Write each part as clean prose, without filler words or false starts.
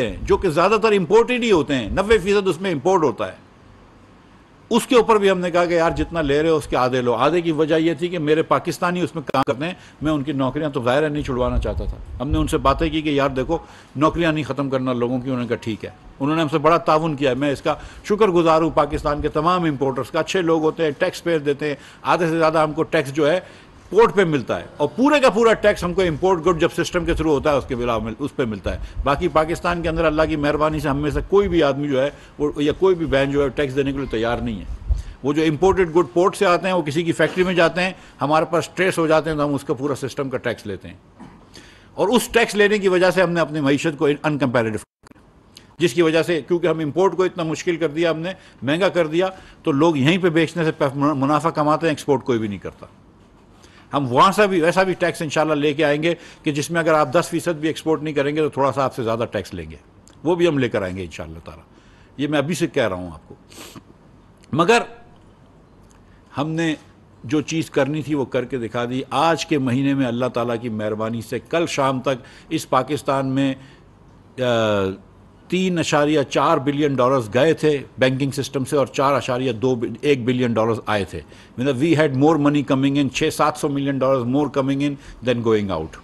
हैं जो कि ज़्यादातर इम्पोर्टेड ही होते हैं, 90% उसमें इम्पोर्ट होता है, उसके ऊपर भी हमने कहा कि यार जितना ले रहे हो उसके आधे लो। आधे की वजह यह थी कि मेरे पाकिस्तानी उसमें काम करते हैं, मैं उनकी नौकरियां तो ज़ाहिर है नहीं छुड़वाना चाहता था। हमने उनसे बातें की कि यार देखो नौकरियां नहीं ख़त्म करना लोगों की। उन्होंने कहा ठीक है। उन्होंने हमसे बड़ा ताउन किया है, मैं इसका शुक्रगुजार हूँ पाकिस्तान के तमाम इंपोर्टर्स का। अच्छे लोग होते हैं, टैक्स पेयर देते हैं, आधे से ज़्यादा हमको टैक्स जो है पोर्ट पे मिलता है, और पूरे का पूरा टैक्स हमको इंपोर्ट गुड जब सिस्टम के थ्रू होता है उसके बिला उस पर मिलता है। बाकी पाकिस्तान के अंदर अल्लाह की मेहरबानी से हम में से कोई भी आदमी जो है वो या कोई भी बहन जो है टैक्स देने के लिए तैयार नहीं है। वो जो इंपोर्टेड गुड पोर्ट से आते हैं वो किसी की फैक्ट्री में जाते हैं, हमारे पास ट्रेस हो जाते हैं, तो हम उसका पूरा सिस्टम का टैक्स लेते हैं। और उस टैक्स लेने की वजह से हमने अपनी मईशत को अनकम्पेरेटिव, जिसकी वजह से क्योंकि हम इंपोर्ट को इतना मुश्किल कर दिया, हमने महंगा कर दिया, तो लोग यहीं पे बेचने से मुनाफा कमाते हैं, एक्सपोर्ट कोई भी नहीं करता। हम वहाँ से भी वैसा भी टैक्स इंशाल्लाह लेके आएंगे कि जिसमें अगर आप 10% भी एक्सपोर्ट नहीं करेंगे तो थोड़ा सा आपसे ज़्यादा टैक्स लेंगे, वो भी हम लेकर आएंगे इंशाल्लाह ताला। ये मैं अभी से कह रहा हूँ आपको। मगर हमने जो चीज़ करनी थी वो करके दिखा दी। आज के महीने में अल्लाह ताला की मेहरबानी से कल शाम तक इस पाकिस्तान में 3.4 बिलियन डॉलर्स गए थे बैंकिंग सिस्टम से, और 4.1 बिलियन डॉलर्स आए थे। मतलब we had more money coming in, 600-700 million dollars more coming in then going out.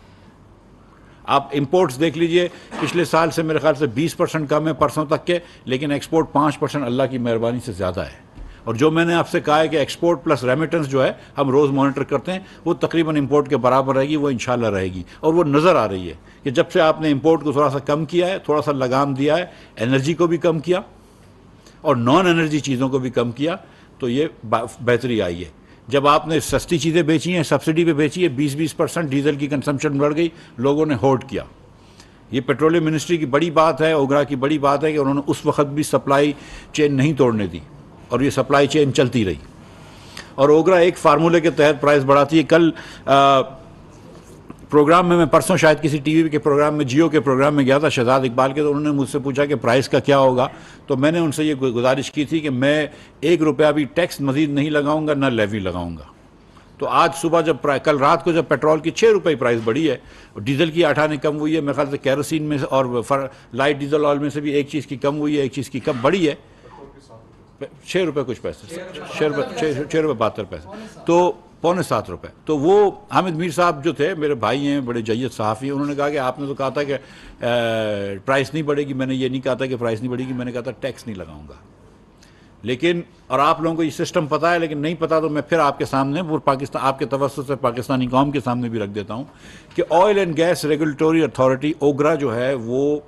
आप इंपोर्ट्स देख लीजिए, पिछले साल से मेरे ख्याल से 20% कम है परसों तक के, लेकिन एक्सपोर्ट 5% अल्लाह की मेहरबानी से ज़्यादा है। और जो मैंने आपसे कहा है कि एक्सपोर्ट प्लस रेमिटेंस जो है हम रोज़ मॉनिटर करते हैं, वो तकरीबन इंपोर्ट के बराबर रहेगी, वो इंशाल्लाह रहेगी। और वो नज़र आ रही है कि जब से आपने इंपोर्ट को थोड़ा सा कम किया है, थोड़ा सा लगाम दिया है, एनर्जी को भी कम किया और नॉन एनर्जी चीज़ों को भी कम किया, तो ये बेहतरी आई है। जब आपने सस्ती चीज़ें बेची हैं, सब्सिडी पे बेची है, 20% डीजल की कंजम्पशन बढ़ गई, लोगों ने होल्ड किया। ये पेट्रोलियम मिनिस्ट्री की बड़ी बात है, ओगरा की बड़ी बात है कि उन्होंने उस वक्त भी सप्लाई चेन नहीं तोड़ने दी और ये सप्लाई चेन चलती रही। और ओगरा एक फार्मूले के तहत प्राइस बढ़ाती है। कल प्रोग्राम में, मैं परसों शायद किसी टीवी के प्रोग्राम में, जियो के प्रोग्राम में गया था शहजाद इकबाल के, तो उन्होंने मुझसे पूछा कि प्राइस का क्या होगा। तो मैंने उनसे ये गुजारिश की थी कि मैं 1 रुपया भी टैक्स मजीद नहीं लगाऊंगा, ना लेवी लगाऊंगा। तो आज सुबह जब कल रात को जब पेट्रोल की 6 रुपये प्राइस बढ़ी है, डीजल की 8 आने कम हुई है, मेरे ख्याल से कैरोसिन में और लाइट डीजल ऑयल में से भी एक चीज़ की कम हुई है, एक चीज़ की कम बढ़ी है, 6 रुपये कुछ पैसे, 6 रुपये 72 पैसे, तो 6.75 रुपये। तो वो हामिद मीर साहब जो थे, मेरे भाई हैं, बड़े जय्यद सहाफ़ी, उन्होंने कहा कि आपने तो कहा था कि प्राइस नहीं बढ़ेगी। मैंने ये नहीं कहा था कि प्राइस नहीं बढ़ेगी, मैंने कहा था टैक्स नहीं लगाऊंगा। लेकिन, और आप लोगों को ये सिस्टम पता है, लेकिन नहीं पता तो मैं फिर आपके सामने, वो पाकिस्तान आपके तवज्जुह से पाकिस्तानी कौम के सामने भी रख देता हूँ कि oil and gas regulatory authority OGRA जो है वो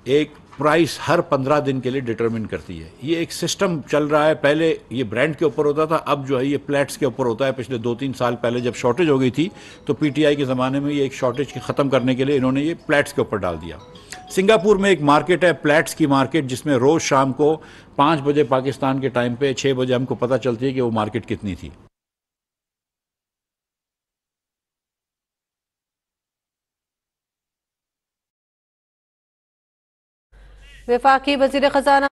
एक प्राइस हर 15 दिन के लिए डिटरमिन करती है। ये एक सिस्टम चल रहा है। पहले ये ब्रांड के ऊपर होता था, अब जो है ये प्लेट्स के ऊपर होता है। पिछले 2-3 साल पहले जब शॉर्टेज हो गई थी तो पीटीआई के ज़माने में ये एक शॉर्टेज के ख़त्म करने के लिए इन्होंने ये प्लेट्स के ऊपर डाल दिया। सिंगापुर में एक मार्केट है प्लेट्स की मार्केट, जिसमें रोज़ शाम को 5 बजे पाकिस्तान के टाइम पे 6 बजे हमको पता चलती है कि वो मार्केट कितनी थी। वफाकी वज़ीर ख़ज़ाना